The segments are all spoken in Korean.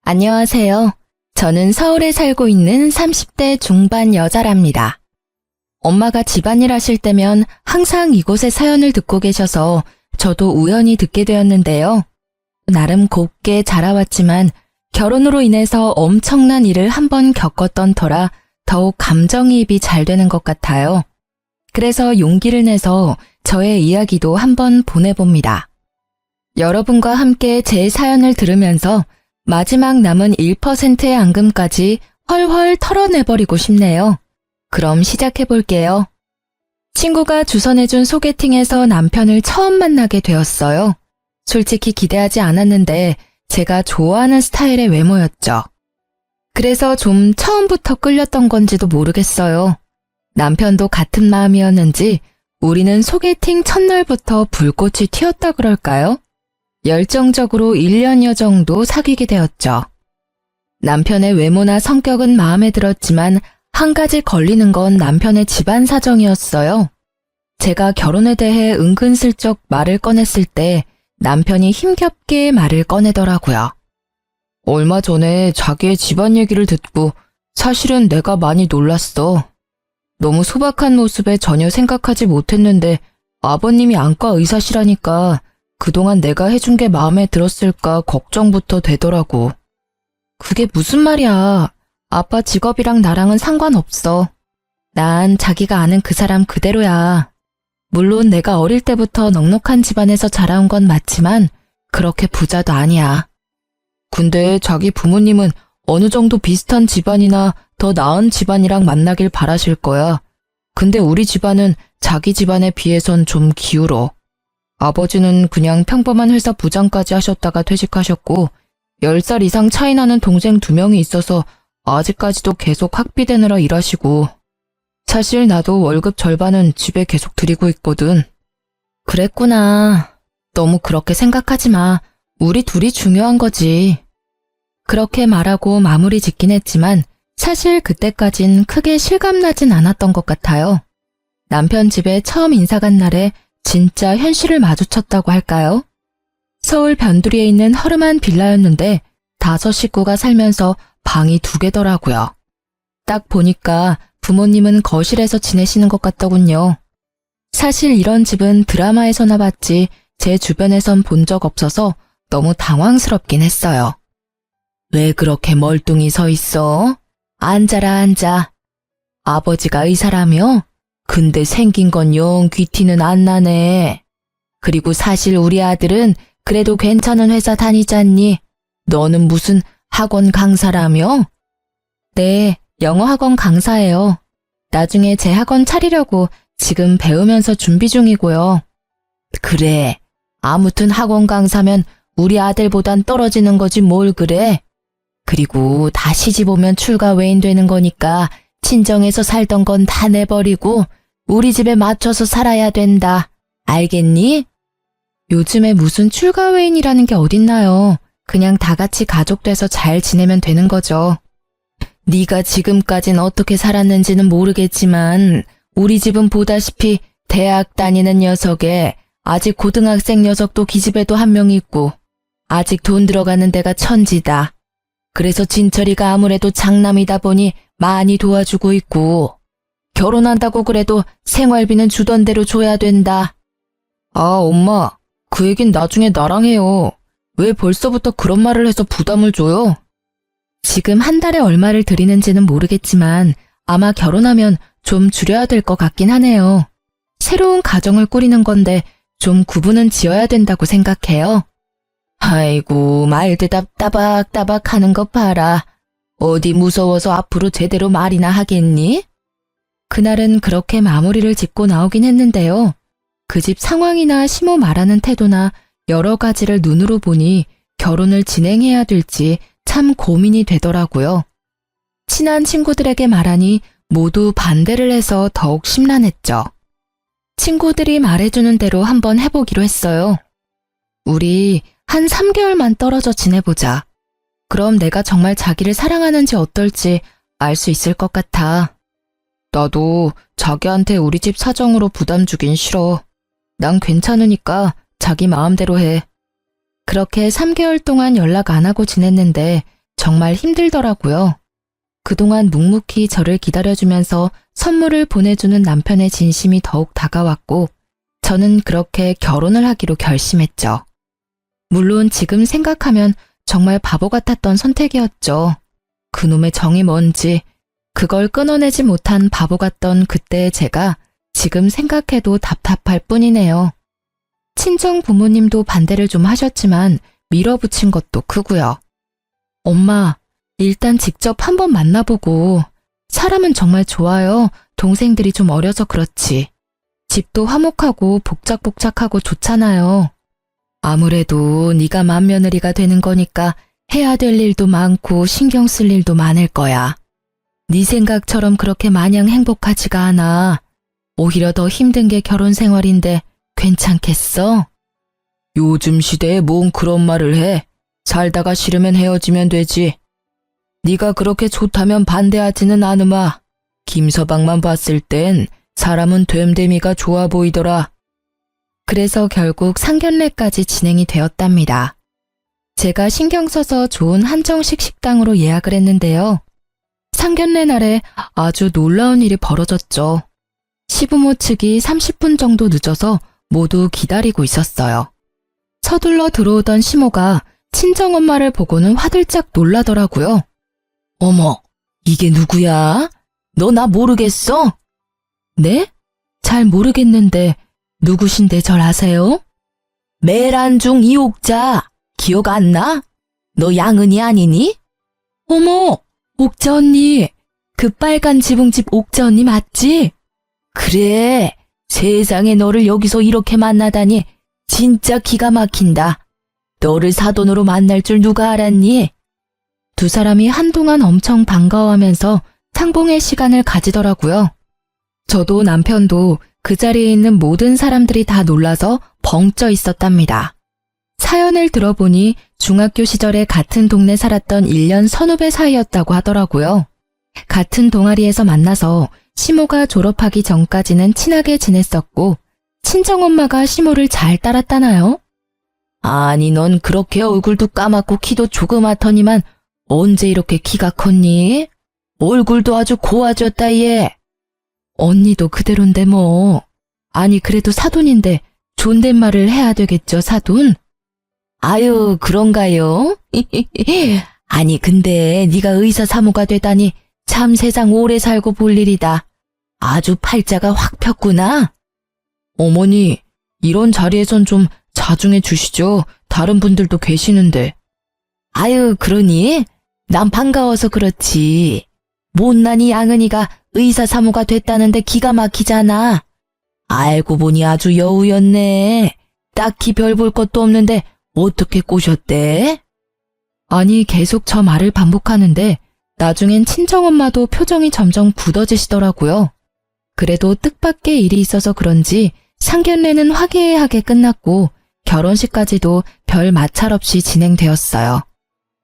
안녕하세요. 저는 서울에 살고 있는 30대 중반 여자랍니다. 엄마가 집안일 하실 때면 항상 이곳의 사연을 듣고 계셔서 저도 우연히 듣게 되었는데요. 나름 곱게 자라왔지만 결혼으로 인해서 엄청난 일을 한번 겪었던 터라 더욱 감정이입이 잘 되는 것 같아요. 그래서 용기를 내서 저의 이야기도 한번 보내봅니다. 여러분과 함께 제 사연을 들으면서 마지막 남은 1%의 앙금까지 헐헐 털어내버리고 싶네요. 그럼 시작해볼게요. 친구가 주선해준 소개팅에서 남편을 처음 만나게 되었어요. 솔직히 기대하지 않았는데 제가 좋아하는 스타일의 외모였죠. 그래서 좀 처음부터 끌렸던 건지도 모르겠어요. 남편도 같은 마음이었는지 우리는 소개팅 첫날부터 불꽃이 튀었다 그럴까요? 열정적으로 1년여 정도 사귀게 되었죠. 남편의 외모나 성격은 마음에 들었지만 한 가지 걸리는 건 남편의 집안 사정이었어요. 제가 결혼에 대해 은근슬쩍 말을 꺼냈을 때 남편이 힘겹게 말을 꺼내더라고요. 얼마 전에 자기의 집안 얘기를 듣고 사실은 내가 많이 놀랐어. 너무 소박한 모습에 전혀 생각하지 못했는데 아버님이 안과 의사시라니까 그동안 내가 해준 게 마음에 들었을까 걱정부터 되더라고. 그게 무슨 말이야. 아빠 직업이랑 나랑은 상관없어. 난 자기가 아는 그 사람 그대로야. 물론 내가 어릴 때부터 넉넉한 집안에서 자라온 건 맞지만 그렇게 부자도 아니야. 근데 자기 부모님은 어느 정도 비슷한 집안이나 더 나은 집안이랑 만나길 바라실 거야. 근데 우리 집안은 자기 집안에 비해선 좀 기울어. 아버지는 그냥 평범한 회사 부장까지 하셨다가 퇴직하셨고 10살 이상 차이 나는 동생 2명이 있어서 아직까지도 계속 학비대느라 일하시고 사실 나도 월급 절반은 집에 계속 드리고 있거든. 그랬구나. 너무 그렇게 생각하지 마. 우리 둘이 중요한 거지. 그렇게 말하고 마무리 짓긴 했지만 사실 그때까진 크게 실감나진 않았던 것 같아요. 남편 집에 처음 인사 간 날에 진짜 현실을 마주쳤다고 할까요? 서울 변두리에 있는 허름한 빌라였는데 5 식구가 살면서 방이 2개더라고요. 딱 보니까 부모님은 거실에서 지내시는 것 같더군요. 사실 이런 집은 드라마에서나 봤지 제 주변에선 본 적 없어서 너무 당황스럽긴 했어요. 왜 그렇게 멀뚱히 서 있어? 앉아라 앉아. 아버지가 의사라며? 근데 생긴 건 영 귀티는 안 나네. 그리고 사실 우리 아들은 그래도 괜찮은 회사 다니잖니. 너는 무슨 학원 강사라며? 네, 영어 학원 강사예요. 나중에 제 학원 차리려고 지금 배우면서 준비 중이고요. 그래, 아무튼 학원 강사면 우리 아들보단 떨어지는 거지 뭘 그래. 그리고 다 시집 오면 출가 외인 되는 거니까 친정에서 살던 건 다 내버리고 우리 집에 맞춰서 살아야 된다. 알겠니? 요즘에 무슨 출가 외인이라는 게 어딨나요? 그냥 다 같이 가족 돼서 잘 지내면 되는 거죠. 네가 지금까진 어떻게 살았는지는 모르겠지만 우리 집은 보다시피 대학 다니는 녀석에 아직 고등학생 녀석도 기집애도 1명 있고 아직 돈 들어가는 데가 천지다. 그래서 진철이가 아무래도 장남이다 보니 많이 도와주고 있고 결혼한다고 그래도 생활비는 주던 대로 줘야 된다. 아, 엄마, 그 얘긴 나중에 나랑 해요. 왜 벌써부터 그런 말을 해서 부담을 줘요? 지금 한 달에 얼마를 드리는지는 모르겠지만 아마 결혼하면 좀 줄여야 될 것 같긴 하네요. 새로운 가정을 꾸리는 건데 좀 구분은 지어야 된다고 생각해요. 아이고, 말대답 따박따박 하는 거 봐라. 어디 무서워서 앞으로 제대로 말이나 하겠니? 그날은 그렇게 마무리를 짓고 나오긴 했는데요. 그 집 상황이나 시모 말하는 태도나 여러 가지를 눈으로 보니 결혼을 진행해야 될지 참 고민이 되더라고요. 친한 친구들에게 말하니 모두 반대를 해서 더욱 심란했죠. 친구들이 말해주는 대로 한번 해보기로 했어요. 우리 한 3개월만 떨어져 지내보자. 그럼 내가 정말 자기를 사랑하는지 어떨지 알 수 있을 것 같아. 나도 자기한테 우리 집 사정으로 부담 주긴 싫어. 난 괜찮으니까 자기 마음대로 해. 그렇게 3개월 동안 연락 안 하고 지냈는데 정말 힘들더라고요. 그동안 묵묵히 저를 기다려주면서 선물을 보내주는 남편의 진심이 더욱 다가왔고 저는 그렇게 결혼을 하기로 결심했죠. 물론 지금 생각하면 정말 바보 같았던 선택이었죠. 그놈의 정이 뭔지 그걸 끊어내지 못한 바보 같던 그때의 제가 지금 생각해도 답답할 뿐이네요. 친정 부모님도 반대를 좀 하셨지만 밀어붙인 것도 크고요. 엄마, 일단 직접 한번 만나보고 사람은 정말 좋아요. 동생들이 좀 어려서 그렇지. 집도 화목하고 복작복작하고 좋잖아요. 아무래도 네가 맏며느리가 되는 거니까 해야 될 일도 많고 신경 쓸 일도 많을 거야. 네 생각처럼 그렇게 마냥 행복하지가 않아. 오히려 더 힘든 게 결혼 생활인데 괜찮겠어? 요즘 시대에 뭔 그런 말을 해. 살다가 싫으면 헤어지면 되지. 네가 그렇게 좋다면 반대하지는 않으마. 김서방만 봤을 땐 사람은 됨됨이가 좋아 보이더라. 그래서 결국 상견례까지 진행이 되었답니다. 제가 신경 써서 좋은 한정식 식당으로 예약을 했는데요. 상견례 날에 아주 놀라운 일이 벌어졌죠. 시부모 측이 30분 정도 늦어서 모두 기다리고 있었어요. 서둘러 들어오던 시모가 친정엄마를 보고는 화들짝 놀라더라고요. 어머, 이게 누구야? 너 나 모르겠어? 네? 잘 모르겠는데 누구신데 절 아세요? 매란중 이옥자, 기억 안 나? 너 양은이 아니니? 어머, 옥자 언니, 그 빨간 지붕집 옥자 언니 맞지? 그래, 세상에 너를 여기서 이렇게 만나다니 진짜 기가 막힌다. 너를 사돈으로 만날 줄 누가 알았니? 두 사람이 한동안 엄청 반가워하면서 상봉의 시간을 가지더라고요. 저도 남편도 그 자리에 있는 모든 사람들이 다 놀라서 벙쪄 있었답니다. 사연을 들어보니 중학교 시절에 같은 동네 살았던 1년 선후배 사이였다고 하더라고요. 같은 동아리에서 만나서 시모가 졸업하기 전까지는 친하게 지냈었고 친정엄마가 시모를 잘 따랐다나요? 아니 넌 그렇게 얼굴도 까맣고 키도 조그맣더니만 언제 이렇게 키가 컸니? 얼굴도 아주 고와졌다 얘. 언니도 그대로인데 뭐. 아니 그래도 사돈인데 존댓말을 해야 되겠죠 사돈? 아유 그런가요? 아니 근데 네가 의사 사모가 되다니 참 세상 오래 살고 볼 일이다. 아주 팔자가 확 폈구나. 어머니 이런 자리에선 좀 자중해 주시죠. 다른 분들도 계시는데. 아유 그러니? 난 반가워서 그렇지. 못난이 양은이가 의사 사모가 됐다는데 기가 막히잖아. 알고 보니 아주 여우였네. 딱히 별 볼 것도 없는데 어떻게 꼬셨대? 아니 계속 저 말을 반복하는데 나중엔 친정엄마도 표정이 점점 굳어지시더라고요. 그래도 뜻밖의 일이 있어서 그런지 상견례는 화기애애하게 끝났고 결혼식까지도 별 마찰 없이 진행되었어요.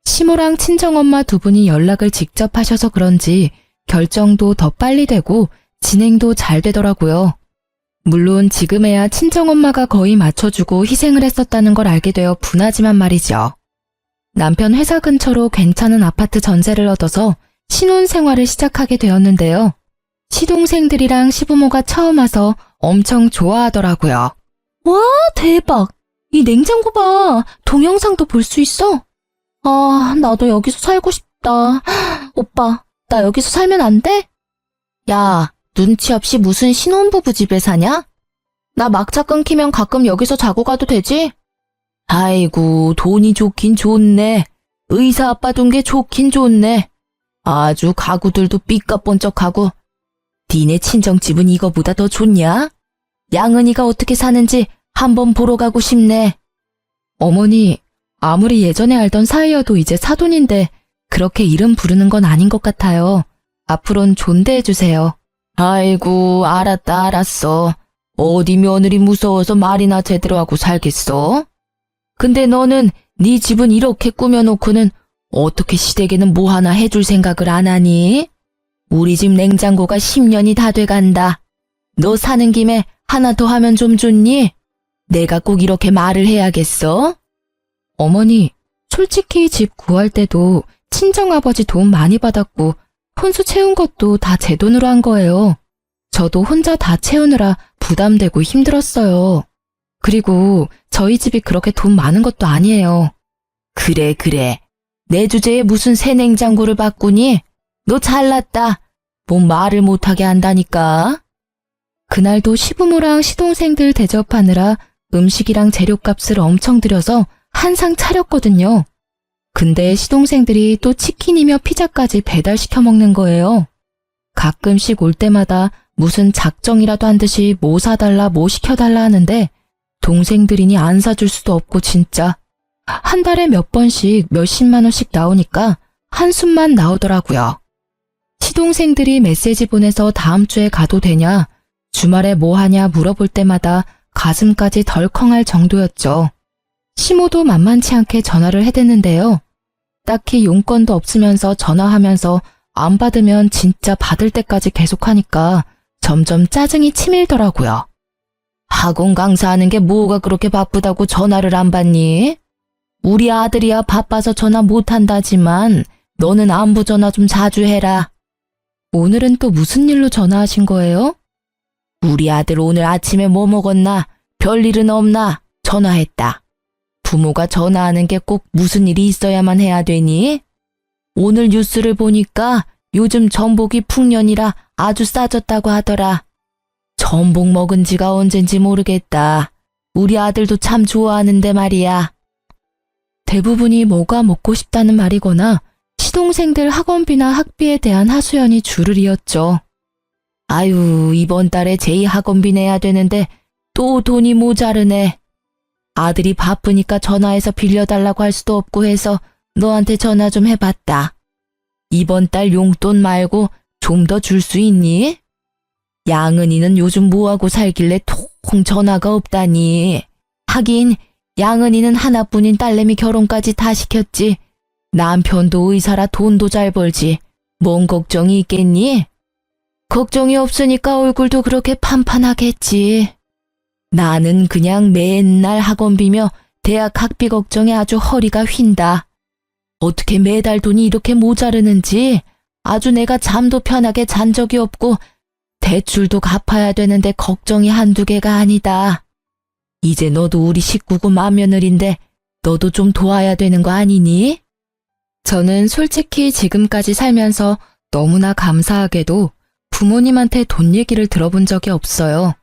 시모랑 친정엄마 두 분이 연락을 직접 하셔서 그런지 결정도 더 빨리 되고 진행도 잘 되더라고요. 물론 지금에야 친정엄마가 거의 맞춰주고 희생을 했었다는 걸 알게 되어 분하지만 말이죠. 남편 회사 근처로 괜찮은 아파트 전세를 얻어서 신혼생활을 시작하게 되었는데요. 시동생들이랑 시부모가 처음 와서 엄청 좋아하더라고요. 와, 대박! 이 냉장고 봐! 동영상도 볼 수 있어? 아, 나도 여기서 살고 싶다. 오빠, 나 여기서 살면 안 돼? 야, 눈치 없이 무슨 신혼부부 집에 사냐? 나 막차 끊기면 가끔 여기서 자고 가도 되지? 아이고, 돈이 좋긴 좋네. 의사 아빠 둔 게 좋긴 좋네. 아주 가구들도 삐까뻔쩍하고. 니네 친정집은 이거보다 더 좋냐? 양은이가 어떻게 사는지 한번 보러 가고 싶네. 어머니, 아무리 예전에 알던 사이여도 이제 사돈인데 그렇게 이름 부르는 건 아닌 것 같아요. 앞으론 존대해주세요. 아이고, 알았다, 알았어. 어디 며느리 무서워서 말이나 제대로 하고 살겠어? 근데 너는 네 집은 이렇게 꾸며놓고는 어떻게 시댁에는 뭐 하나 해줄 생각을 안 하니? 우리 집 냉장고가 10년이 다 돼간다. 너 사는 김에 하나 더 하면 좀 좋니? 내가 꼭 이렇게 말을 해야겠어? 어머니, 솔직히 집 구할 때도 친정아버지 도움 많이 받았고 혼수 채운 것도 다 제 돈으로 한 거예요. 저도 혼자 다 채우느라 부담되고 힘들었어요. 그리고 저희 집이 그렇게 돈 많은 것도 아니에요. 그래. 내 주제에 무슨 새 냉장고를 바꾸니? 너 잘났다. 뭔 말을 못하게 한다니까. 그날도 시부모랑 시동생들 대접하느라 음식이랑 재료값을 엄청 들여서 한상 차렸거든요. 근데 시동생들이 또 치킨이며 피자까지 배달시켜 먹는 거예요. 가끔씩 올 때마다 무슨 작정이라도 한 듯이 뭐 사달라 뭐 시켜달라 하는데 동생들이니 안 사줄 수도 없고 진짜 한 달에 몇 번씩 몇십만 원씩 나오니까 한숨만 나오더라고요. 시동생들이 메시지 보내서 다음 주에 가도 되냐, 주말에 뭐 하냐 물어볼 때마다 가슴까지 덜컹할 정도였죠. 시모도 만만치 않게 전화를 해댔는데요. 딱히 용건도 없으면서 전화하면서 안 받으면 진짜 받을 때까지 계속하니까 점점 짜증이 치밀더라고요. 학원 강사하는 게 뭐가 그렇게 바쁘다고 전화를 안 받니? 우리 아들이야 바빠서 전화 못한다지만 너는 안부 전화 좀 자주 해라. 오늘은 또 무슨 일로 전화하신 거예요? 우리 아들 오늘 아침에 뭐 먹었나? 별일은 없나? 전화했다. 부모가 전화하는 게 꼭 무슨 일이 있어야만 해야 되니? 오늘 뉴스를 보니까 요즘 전복이 풍년이라 아주 싸졌다고 하더라. 전복 먹은 지가 언젠지 모르겠다. 우리 아들도 참 좋아하는데 말이야. 대부분이 뭐가 먹고 싶다는 말이거나 시동생들 학원비나 학비에 대한 하소연이 줄을 이었죠. 아유, 이번 달에 제2학원비 내야 되는데 또 돈이 모자르네. 아들이 바쁘니까 전화해서 빌려달라고 할 수도 없고 해서 너한테 전화 좀 해봤다. 이번 달 용돈 말고 좀 더 줄 수 있니? 양은이는 요즘 뭐하고 살길래 통 전화가 없다니. 하긴 양은이는 하나뿐인 딸내미 결혼까지 다 시켰지. 남편도 의사라 돈도 잘 벌지. 뭔 걱정이 있겠니? 걱정이 없으니까 얼굴도 그렇게 판판하겠지. 나는 그냥 맨날 학원비며 대학 학비 걱정에 아주 허리가 휜다. 어떻게 매달 돈이 이렇게 모자르는지 아주 내가 잠도 편하게 잔 적이 없고 대출도 갚아야 되는데 걱정이 한두 개가 아니다. 이제 너도 우리 식구고 맏며느리인데 너도 좀 도와야 되는 거 아니니? 저는 솔직히 지금까지 살면서 너무나 감사하게도 부모님한테 돈 얘기를 들어본 적이 없어요.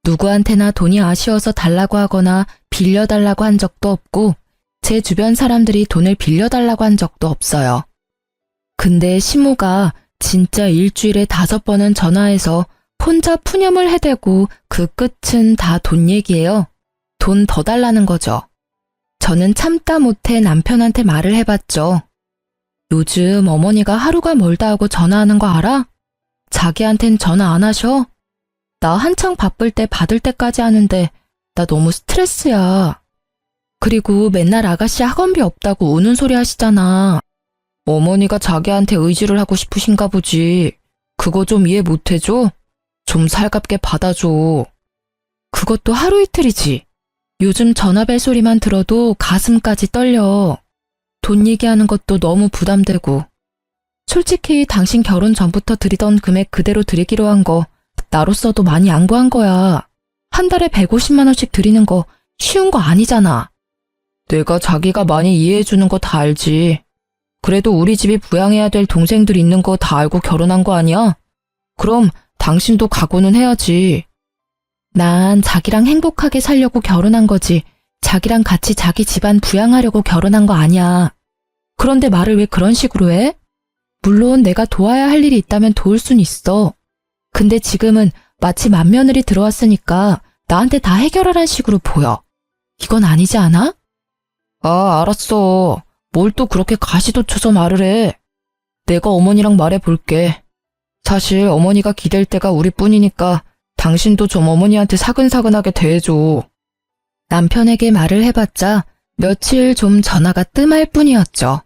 누구한테나 돈이 아쉬워서 달라고 하거나 빌려달라고 한 적도 없고 제 주변 사람들이 돈을 빌려달라고 한 적도 없어요. 근데 시모가 진짜 일주일에 5번은 전화해서 혼자 푸념을 해대고 그 끝은 다 돈 얘기예요. 돈 더 달라는 거죠. 저는 참다 못해 남편한테 말을 해봤죠. 요즘 어머니가 하루가 멀다 하고 전화하는 거 알아? 자기한텐 전화 안 하셔? 나 한창 바쁠 때 받을 때까지 하는데 나 너무 스트레스야. 그리고 맨날 아가씨 학원비 없다고 우는 소리 하시잖아. 어머니가 자기한테 의지를 하고 싶으신가 보지. 그거 좀 이해 못 해줘? 좀 살갑게 받아줘. 그것도 하루 이틀이지. 요즘 전화벨 소리만 들어도 가슴까지 떨려. 돈 얘기하는 것도 너무 부담되고. 솔직히 당신 결혼 전부터 드리던 금액 그대로 드리기로 한 거 나로서도 많이 양보한 거야. 한 달에 150만 원씩 드리는 거 쉬운 거 아니잖아. 내가 자기가 많이 이해해주는 거 다 알지. 그래도 우리 집이 부양해야 될 동생들 있는 거 다 알고 결혼한 거 아니야? 그럼 당신도 각오는 해야지. 난 자기랑 행복하게 살려고 결혼한 거지. 자기랑 같이 자기 집안 부양하려고 결혼한 거 아니야. 그런데 말을 왜 그런 식으로 해? 물론 내가 도와야 할 일이 있다면 도울 순 있어. 근데 지금은 마치 맏며느리 들어왔으니까 나한테 다 해결하란 식으로 보여. 이건 아니지 않아? 아, 알았어. 뭘 또 그렇게 가시도 쳐서 말을 해. 내가 어머니랑 말해볼게. 사실 어머니가 기댈 때가 우리뿐이니까 당신도 좀 어머니한테 사근사근하게 대해줘. 남편에게 말을 해봤자 며칠 좀 전화가 뜸할 뿐이었죠.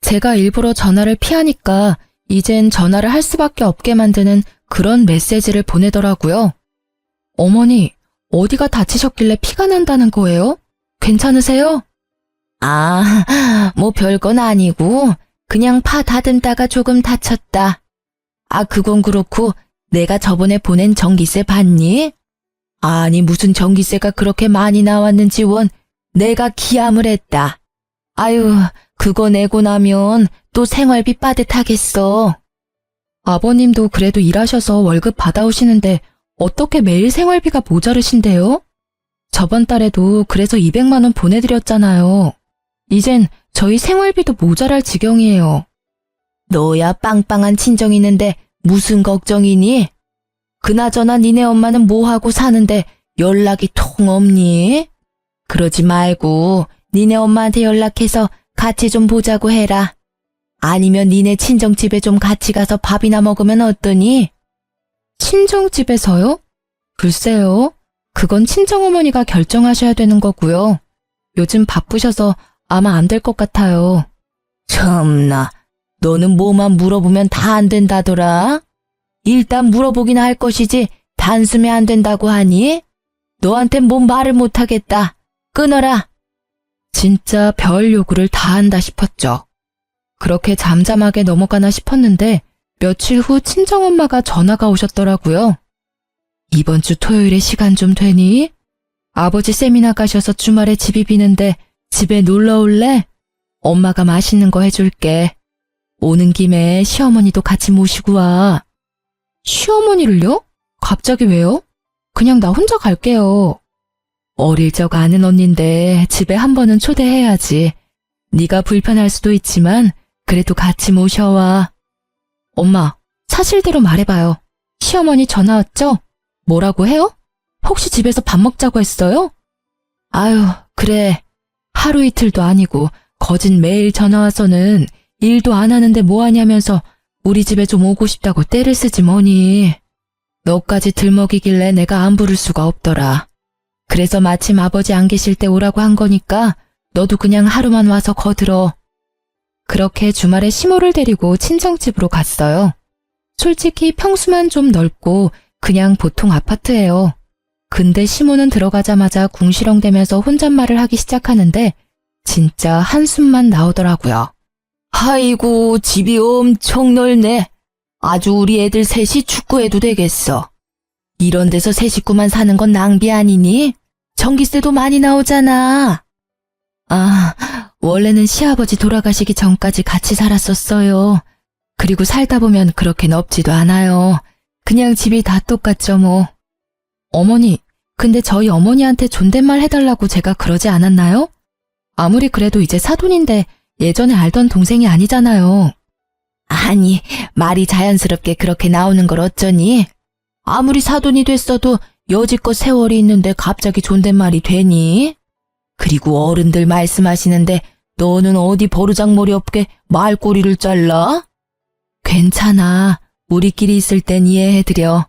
제가 일부러 전화를 피하니까 이젠 전화를 할 수밖에 없게 만드는 그런 메시지를 보내더라고요. 어머니, 어디가 다치셨길래 피가 난다는 거예요? 괜찮으세요? 아, 뭐 별건 아니고 그냥 파 다듬다가 조금 다쳤다. 아, 그건 그렇고 내가 저번에 보낸 전기세 봤니? 아니, 무슨 전기세가 그렇게 많이 나왔는지 원 내가 기함을 했다. 아유, 그거 내고 나면 또 생활비 빠듯하겠어. 아버님도 그래도 일하셔서 월급 받아오시는데 어떻게 매일 생활비가 모자르신데요? 저번 달에도 그래서 200만 원 보내드렸잖아요. 이젠 저희 생활비도 모자랄 지경이에요. 너야 빵빵한 친정 있는데 무슨 걱정이니? 그나저나 니네 엄마는 뭐하고 사는데 연락이 통 없니? 그러지 말고 니네 엄마한테 연락해서 같이 좀 보자고 해라. 아니면 니네 친정집에 좀 같이 가서 밥이나 먹으면 어떠니? 친정집에서요? 글쎄요. 그건 친정어머니가 결정하셔야 되는 거고요. 요즘 바쁘셔서 아마 안 될 것 같아요. 참나, 너는 뭐만 물어보면 다 안 된다더라? 일단 물어보긴 할 것이지 단숨에 안 된다고 하니? 너한텐 뭔 말을 못하겠다. 끊어라. 진짜 별 요구를 다 한다 싶었죠. 그렇게 잠잠하게 넘어가나 싶었는데 며칠 후 친정엄마가 전화가 오셨더라고요. 이번 주 토요일에 시간 좀 되니? 아버지 세미나 가셔서 주말에 집이 비는데 집에 놀러 올래? 엄마가 맛있는 거 해줄게. 오는 김에 시어머니도 같이 모시고 와. 시어머니를요? 갑자기 왜요? 그냥 나 혼자 갈게요. 어릴 적 아는 언니인데 집에 한 번은 초대해야지. 네가 불편할 수도 있지만 그래도 같이 모셔와. 엄마, 사실대로 말해봐요. 시어머니 전화 왔죠? 뭐라고 해요? 혹시 집에서 밥 먹자고 했어요? 아유, 그래. 하루 이틀도 아니고 거진 매일 전화 와서는 일도 안 하는데 뭐 하냐면서 우리 집에 좀 오고 싶다고 떼를 쓰지 뭐니. 너까지 들먹이길래 내가 안 부를 수가 없더라. 그래서 마침 아버지 안 계실 때 오라고 한 거니까 너도 그냥 하루만 와서 거들어. 그렇게 주말에 시모를 데리고 친정집으로 갔어요. 솔직히 평수만 좀 넓고 그냥 보통 아파트예요. 근데 시모는 들어가자마자 궁시렁대면서 혼잣말을 하기 시작하는데 진짜 한숨만 나오더라고요. 아이고, 집이 엄청 넓네. 아주 우리 애들 셋이 축구해도 되겠어. 이런 데서 세 식구만 사는 건 낭비 아니니? 전기세도 많이 나오잖아. 아, 원래는 시아버지 돌아가시기 전까지 같이 살았었어요. 그리고 살다 보면 그렇게 넓지도 않아요. 그냥 집이 다 똑같죠 뭐. 어머니, 근데 저희 어머니한테 존댓말 해달라고 제가 그러지 않았나요? 아무리 그래도 이제 사돈인데 예전에 알던 동생이 아니잖아요. 아니, 말이 자연스럽게 그렇게 나오는 걸 어쩌니? 아무리 사돈이 됐어도 여지껏 세월이 있는데 갑자기 존댓말이 되니? 그리고 어른들 말씀하시는데 너는 어디 버르장머리 없게 말꼬리를 잘라? 괜찮아. 우리끼리 있을 땐 이해해드려.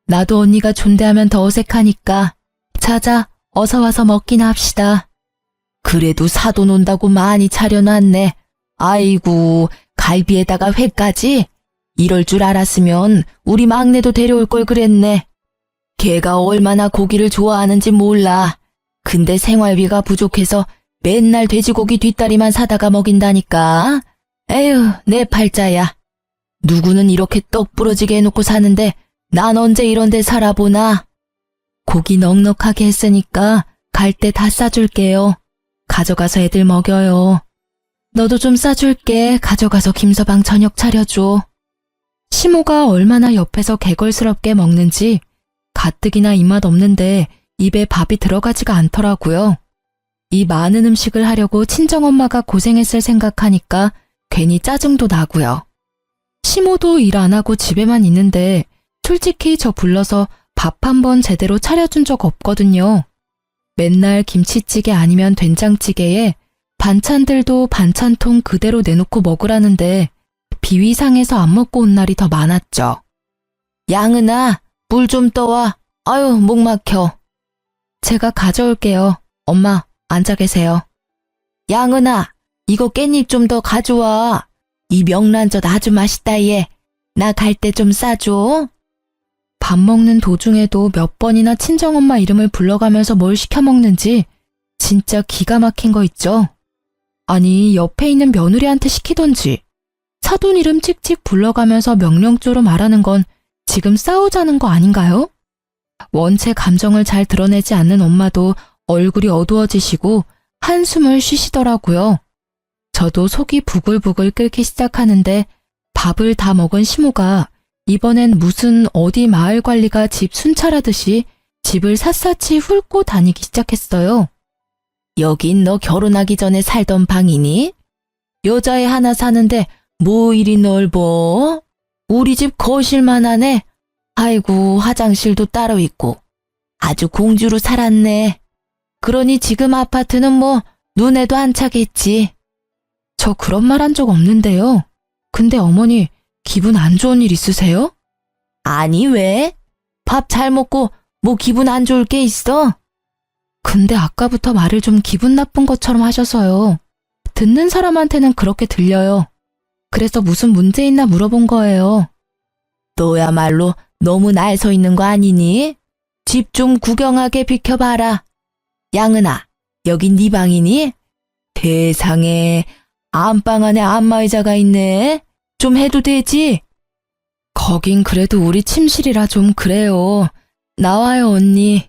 나도 언니가 존대하면 더 어색하니까. 자자, 어서 와서 먹기나 합시다. 그래도 사돈 온다고 많이 차려놨네. 아이고, 갈비에다가 회까지? 이럴 줄 알았으면 우리 막내도 데려올 걸 그랬네. 걔가 얼마나 고기를 좋아하는지 몰라. 근데 생활비가 부족해서 맨날 돼지고기 뒷다리만 사다가 먹인다니까. 에휴, 내 팔자야. 누구는 이렇게 떡 부러지게 해놓고 사는데 난 언제 이런 데 살아보나. 고기 넉넉하게 했으니까 갈 때 다 싸줄게요. 가져가서 애들 먹여요. 너도 좀 싸줄게. 가져가서 김서방 저녁 차려줘. 시모가 얼마나 옆에서 개걸스럽게 먹는지 가뜩이나 입맛 없는데 입에 밥이 들어가지가 않더라고요. 이 많은 음식을 하려고 친정엄마가 고생했을 생각하니까 괜히 짜증도 나고요. 시모도 일 안 하고 집에만 있는데 솔직히 저 불러서 밥 한 번 제대로 차려준 적 없거든요. 맨날 김치찌개 아니면 된장찌개에 반찬들도 반찬통 그대로 내놓고 먹으라는데 비위상해서 안 먹고 온 날이 더 많았죠. 양은아, 물 좀 떠와. 아유, 목 막혀. 제가 가져올게요. 엄마, 앉아 계세요. 양은아, 이거 깻잎 좀 더 가져와. 이 명란젓 아주 맛있다 얘. 나 갈 때 좀 싸줘. 밥 먹는 도중에도 몇 번이나 친정엄마 이름을 불러가면서 뭘 시켜 먹는지 진짜 기가 막힌 거 있죠? 아니, 옆에 있는 며느리한테 시키던지 사돈 이름 찍찍 불러가면서 명령조로 말하는 건 지금 싸우자는 거 아닌가요? 원체 감정을 잘 드러내지 않는 엄마도 얼굴이 어두워지시고 한숨을 쉬시더라고요. 저도 속이 부글부글 끓기 시작하는데 밥을 다 먹은 시모가 이번엔 무슨 어디 마을 관리가 집 순찰하듯이 집을 샅샅이 훑고 다니기 시작했어요. 여긴 너 결혼하기 전에 살던 방이니? 여자애 하나 사는데 뭐 이리 넓어? 우리 집 거실만 하네. 아이고, 화장실도 따로 있고. 아주 공주로 살았네. 그러니 지금 아파트는 뭐 눈에도 안 차겠지. 저 그런 말 한 적 없는데요. 근데 어머니 기분 안 좋은 일 있으세요? 아니 왜? 밥 잘 먹고 뭐 기분 안 좋을 게 있어? 근데 아까부터 말을 좀 기분 나쁜 것처럼 하셔서요. 듣는 사람한테는 그렇게 들려요. 그래서 무슨 문제 있나 물어본 거예요. 너야말로 너무 날 서 있는 거 아니니? 집 좀 구경하게 비켜봐라. 양은아, 여긴 네 방이니? 세상에, 안방 안에 안마의자가 있네. 좀 해도 되지? 거긴 그래도 우리 침실이라 좀 그래요. 나와요, 언니.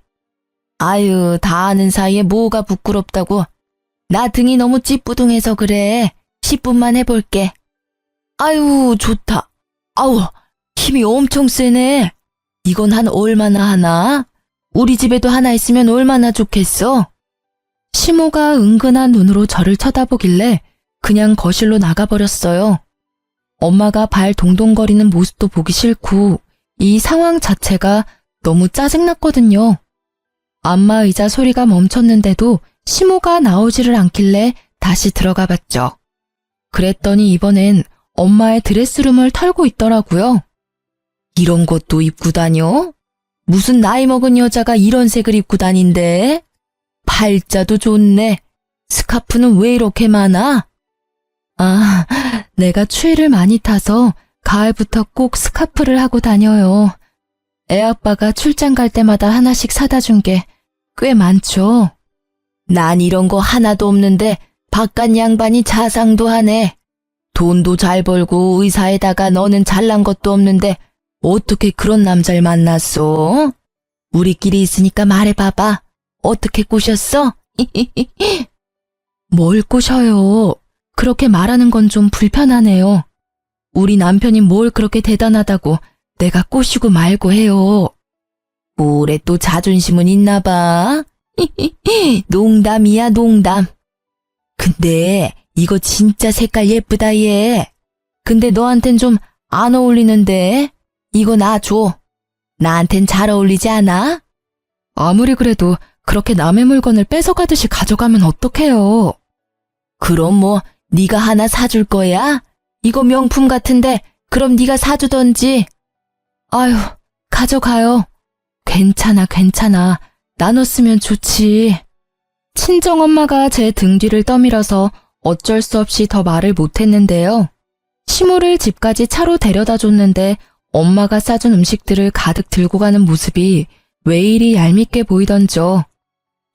아유, 다 아는 사이에 뭐가 부끄럽다고. 나 등이 너무 찌뿌둥해서 그래. 10분만 해볼게. 아유, 좋다. 아우, 힘이 엄청 세네. 이건 한 얼마나 하나? 우리 집에도 하나 있으면 얼마나 좋겠어? 시모가 은근한 눈으로 저를 쳐다보길래 그냥 거실로 나가버렸어요. 엄마가 발 동동거리는 모습도 보기 싫고 이 상황 자체가 너무 짜증났거든요. 안마의자 소리가 멈췄는데도 시모가 나오지를 않길래 다시 들어가 봤죠. 그랬더니 이번엔 엄마의 드레스룸을 털고 있더라고요. 이런 것도 입고 다녀? 무슨 나이 먹은 여자가 이런 색을 입고 다닌대? 팔자도 좋네. 스카프는 왜 이렇게 많아? 아, 내가 추위를 많이 타서 가을부터 꼭 스카프를 하고 다녀요. 애아빠가 출장 갈 때마다 하나씩 사다 준 게 꽤 많죠. 난 이런 거 하나도 없는데 바깥 양반이 자상도 하네. 돈도 잘 벌고 의사에다가 너는 잘난 것도 없는데 어떻게 그런 남자를 만났어? 우리끼리 있으니까 말해봐봐. 어떻게 꼬셨어? 뭘 꼬셔요? 그렇게 말하는 건 좀 불편하네요. 우리 남편이 뭘 그렇게 대단하다고 내가 꼬시고 말고 해요. 올해 또 자존심은 있나 봐. 농담이야, 농담. 근데 이거 진짜 색깔 예쁘다, 얘. 근데 너한텐 좀 안 어울리는데? 이거 나 줘. 나한텐 잘 어울리지 않아? 아무리 그래도 그렇게 남의 물건을 뺏어가듯이 가져가면 어떡해요. 그럼 뭐 네가 하나 사줄 거야? 이거 명품 같은데 그럼 네가 사주던지. 아유, 가져가요. 괜찮아, 괜찮아. 나눴으면 좋지. 친정엄마가 제 등 뒤를 떠밀어서 어쩔 수 없이 더 말을 못했는데요. 시모를 집까지 차로 데려다 줬는데 엄마가 싸준 음식들을 가득 들고 가는 모습이 왜 이리 얄밉게 보이던죠.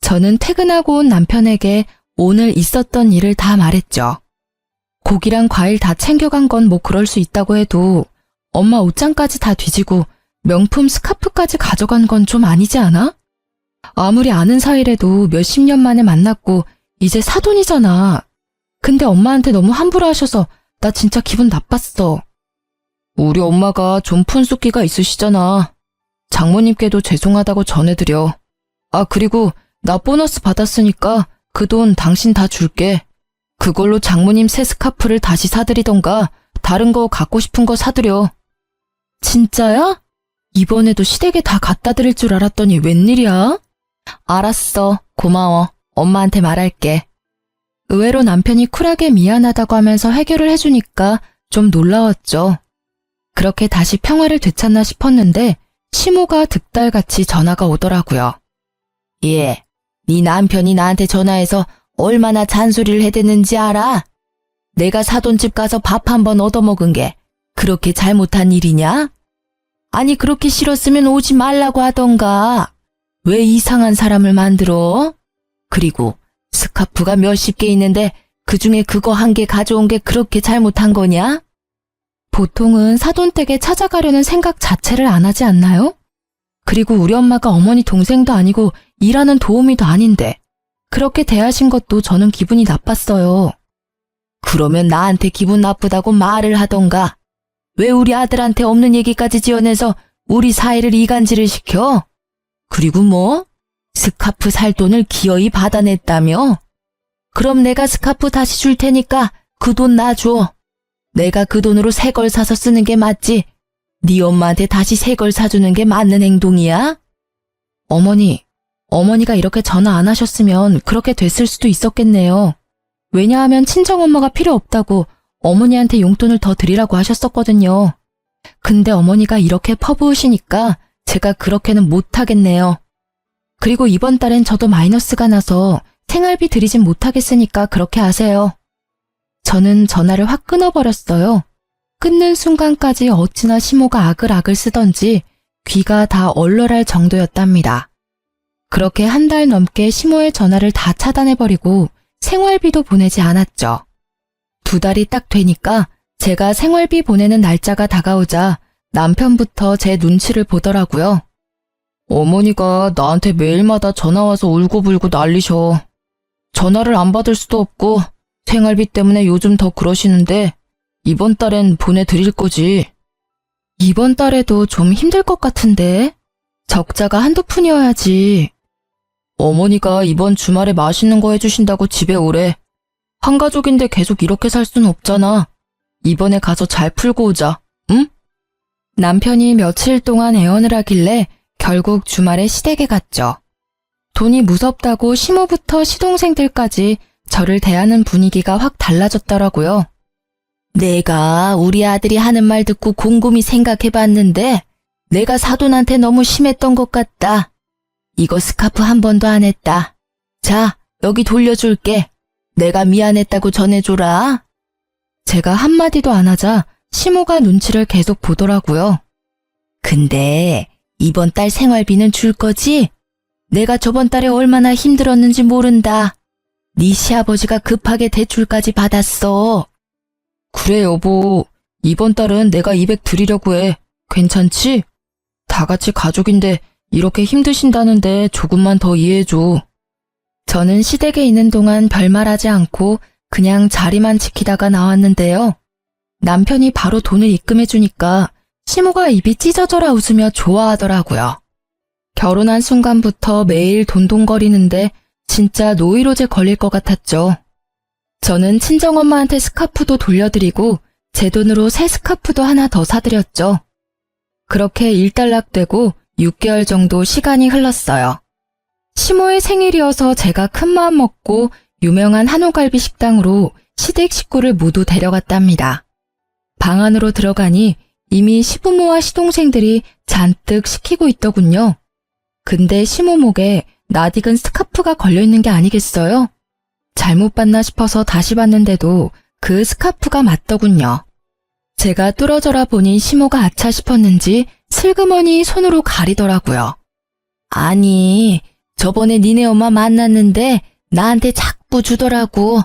저는 퇴근하고 온 남편에게 오늘 있었던 일을 다 말했죠. 고기랑 과일 다 챙겨간 건 뭐 그럴 수 있다고 해도 엄마 옷장까지 다 뒤지고 명품 스카프까지 가져간 건 좀 아니지 않아? 아무리 아는 사이래도 몇십 년 만에 만났고 이제 사돈이잖아. 근데 엄마한테 너무 함부로 하셔서 나 진짜 기분 나빴어. 우리 엄마가 좀 푼숙기가 있으시잖아. 장모님께도 죄송하다고 전해드려. 아, 그리고 나 보너스 받았으니까 그 돈 당신 다 줄게. 그걸로 장모님 새 스카프를 다시 사드리던가 다른 거 갖고 싶은 거 사드려. 진짜야? 이번에도 시댁에 다 갖다 드릴 줄 알았더니 웬일이야? 알았어. 고마워. 엄마한테 말할게. 의외로 남편이 쿨하게 미안하다고 하면서 해결을 해주니까 좀 놀라웠죠. 그렇게 다시 평화를 되찾나 싶었는데 시모가 득달같이 전화가 오더라고요. 예, 네 남편이 나한테 전화해서 얼마나 잔소리를 해댔는지 알아? 내가 사돈집 가서 밥 한 번 얻어먹은 게 그렇게 잘못한 일이냐? 아니 그렇게 싫었으면 오지 말라고 하던가. 왜 이상한 사람을 만들어? 그리고 스카프가 몇십 개 있는데 그중에 그거 한 개 가져온 게 그렇게 잘못한 거냐? 보통은 사돈댁에 찾아가려는 생각 자체를 안 하지 않나요? 그리고 우리 엄마가 어머니 동생도 아니고 일하는 도우미도 아닌데 그렇게 대하신 것도 저는 기분이 나빴어요. 그러면 나한테 기분 나쁘다고 말을 하던가. 왜 우리 아들한테 없는 얘기까지 지어내서 우리 사이를 이간질을 시켜? 그리고 뭐? 스카프 살 돈을 기어이 받아냈다며? 그럼 내가 스카프 다시 줄 테니까 그 돈 놔줘. 내가 그 돈으로 새 걸 사서 쓰는 게 맞지. 네 엄마한테 다시 새 걸 사주는 게 맞는 행동이야? 어머니가 이렇게 전화 안 하셨으면 그렇게 됐을 수도 있었겠네요. 왜냐하면 친정엄마가 필요 없다고 어머니한테 용돈을 더 드리라고 하셨었거든요. 근데 어머니가 이렇게 퍼부으시니까 제가 그렇게는 못하겠네요. 그리고 이번 달엔 저도 마이너스가 나서 생활비 드리진 못하겠으니까 그렇게 하세요. 저는 전화를 확 끊어버렸어요. 끊는 순간까지 어찌나 시모가 아글아글 쓰던지 귀가 다 얼얼할 정도였답니다. 그렇게 한 달 넘게 시모의 전화를 다 차단해버리고 생활비도 보내지 않았죠. 2달이 딱 되니까 제가 생활비 보내는 날짜가 다가오자 남편부터 제 눈치를 보더라고요. 어머니가 나한테 매일마다 전화와서 울고불고 난리셔. 전화를 안 받을 수도 없고 생활비 때문에 요즘 더 그러시는데 이번 달엔 보내드릴 거지. 이번 달에도 좀 힘들 것 같은데? 적자가 한두 푼이어야지. 어머니가 이번 주말에 맛있는 거 해주신다고 집에 오래. 한 가족인데 계속 이렇게 살 순 없잖아. 이번에 가서 잘 풀고 오자, 응? 남편이 며칠 동안 애원을 하길래 결국 주말에 시댁에 갔죠. 돈이 무섭다고 시모부터 시동생들까지 저를 대하는 분위기가 확 달라졌더라고요. 내가 우리 아들이 하는 말 듣고 곰곰이 생각해봤는데 내가 사돈한테 너무 심했던 것 같다. 이거 스카프 한 번도 안 했다. 자, 여기 돌려줄게. 내가 미안했다고 전해줘라. 제가 한마디도 안 하자 시모가 눈치를 계속 보더라고요. 근데 이번 달 생활비는 줄 거지? 내가 저번 달에 얼마나 힘들었는지 모른다. 네 시아버지가 급하게 대출까지 받았어. 그래 여보, 이번 달은 내가 200 드리려고 해. 괜찮지? 다 같이 가족인데 이렇게 힘드신다는데 조금만 더 이해해줘. 저는 시댁에 있는 동안 별말하지 않고 그냥 자리만 지키다가 나왔는데요. 남편이 바로 돈을 입금해주니까 시모가 입이 찢어져라 웃으며 좋아하더라고요. 결혼한 순간부터 매일 돈돈거리는데 진짜 노이로제 걸릴 것 같았죠. 저는 친정엄마한테 스카프도 돌려드리고 제 돈으로 새 스카프도 하나 더 사드렸죠. 그렇게 일단락되고 6개월 정도 시간이 흘렀어요. 시모의 생일이어서 제가 큰마음 먹고 유명한 한우갈비 식당으로 시댁 식구를 모두 데려갔답니다. 방 안으로 들어가니 이미 시부모와 시동생들이 잔뜩 시키고 있더군요. 근데 시모 목에 낯익은 스카프가 걸려있는 게 아니겠어요? 잘못 봤나 싶어서 다시 봤는데도 그 스카프가 맞더군요. 제가 뚫어져라 보니 시모가 아차 싶었는지 슬그머니 손으로 가리더라고요. 아니, 저번에 니네 엄마 만났는데 나한테 자꾸 주더라고.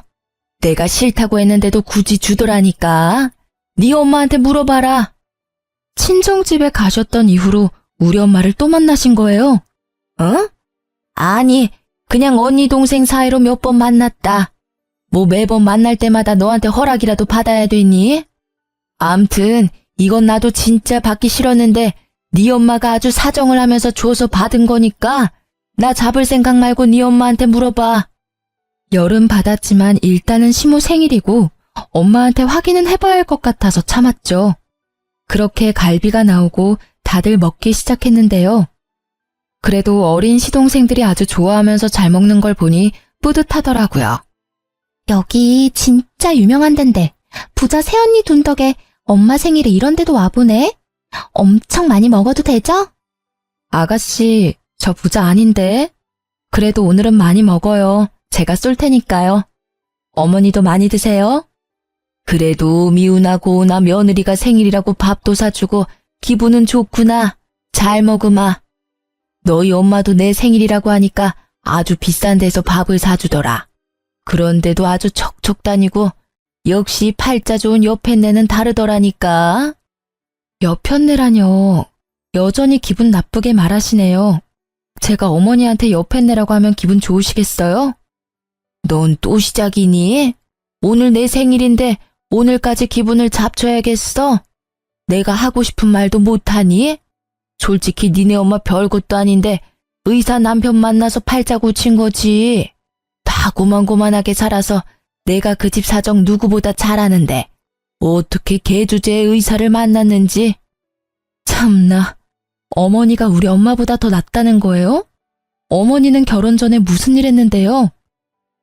내가 싫다고 했는데도 굳이 주더라니까. 네 엄마한테 물어봐라. 친정집에 가셨던 이후로 우리 엄마를 또 만나신 거예요? 어? 아니, 그냥 언니 동생 사이로 몇 번 만났다. 뭐 매번 만날 때마다 너한테 허락이라도 받아야 되니? 암튼 이건 나도 진짜 받기 싫었는데 네 엄마가 아주 사정을 하면서 줘서 받은 거니까 나 잡을 생각 말고 네 엄마한테 물어봐. 열은 받았지만 일단은 시모 생일이고 엄마한테 확인은 해봐야 할 것 같아서 참았죠. 그렇게 갈비가 나오고 다들 먹기 시작했는데요. 그래도 어린 시동생들이 아주 좋아하면서 잘 먹는 걸 보니 뿌듯하더라고요. 여기 진짜 유명한 데인데 부자 새언니 돈 덕에 엄마 생일에 이런 데도 와보네? 엄청 많이 먹어도 되죠? 아가씨, 저 부자 아닌데? 그래도 오늘은 많이 먹어요. 제가 쏠 테니까요. 어머니도 많이 드세요. 그래도 미우나 고우나 며느리가 생일이라고 밥도 사주고 기분은 좋구나. 잘 먹으마. 너희 엄마도 내 생일이라고 하니까 아주 비싼 데서 밥을 사주더라. 그런데도 아주 척척 다니고 역시 팔자 좋은 여편네는 다르더라니까. 여편네라뇨. 여전히 기분 나쁘게 말하시네요. 제가 어머니한테 여편네라고 하면 기분 좋으시겠어요? 넌 또 시작이니? 오늘 내 생일인데 오늘까지 기분을 잡쳐야겠어? 내가 하고 싶은 말도 못하니? 솔직히 니네 엄마 별것도 아닌데 의사 남편 만나서 팔자 고친 거지. 다 고만고만하게 살아서 내가 그 집 사정 누구보다 잘 아는데 어떻게 개주제의 의사를 만났는지. 참나, 어머니가 우리 엄마보다 더 낫다는 거예요? 어머니는 결혼 전에 무슨 일 했는데요?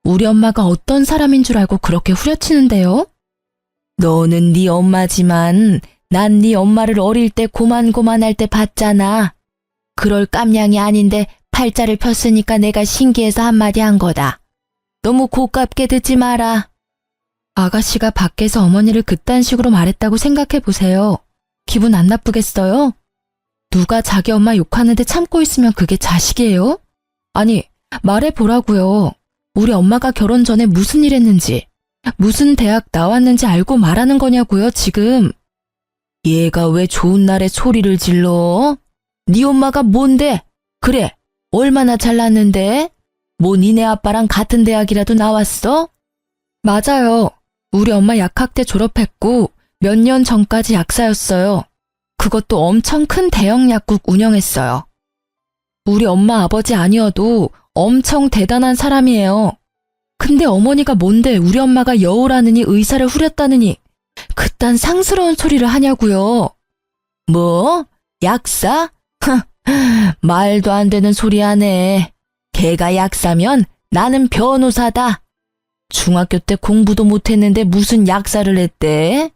우리 엄마가 어떤 사람인 줄 알고 그렇게 후려치는데요? 너는 네 엄마지만 난 네 엄마를 어릴 때 고만고만할 때 봤잖아. 그럴 깜냥이 아닌데 팔자를 폈으니까 내가 신기해서 한마디 한 거다. 너무 고깝게 듣지 마라. 아가씨가 밖에서 어머니를 그딴 식으로 말했다고 생각해 보세요. 기분 안 나쁘겠어요? 누가 자기 엄마 욕하는데 참고 있으면 그게 자식이에요? 아니, 말해보라고요. 우리 엄마가 결혼 전에 무슨 일 했는지, 무슨 대학 나왔는지 알고 말하는 거냐고요, 지금. 얘가 왜 좋은 날에 소리를 질러? 네 엄마가 뭔데? 그래, 얼마나 잘났는데? 뭐 니네 아빠랑 같은 대학이라도 나왔어? 맞아요. 우리 엄마 약학대 졸업했고 몇 년 전까지 약사였어요. 그것도 엄청 큰 대형 약국 운영했어요. 우리 엄마 아버지 아니어도 엄청 대단한 사람이에요. 근데 어머니가 뭔데 우리 엄마가 여우라느니 의사를 후렸다느니 그딴 상스러운 소리를 하냐고요. 뭐? 약사? 말도 안 되는 소리 하네. 걔가 약사면 나는 변호사다. 중학교 때 공부도 못했는데 무슨 약사를 했대?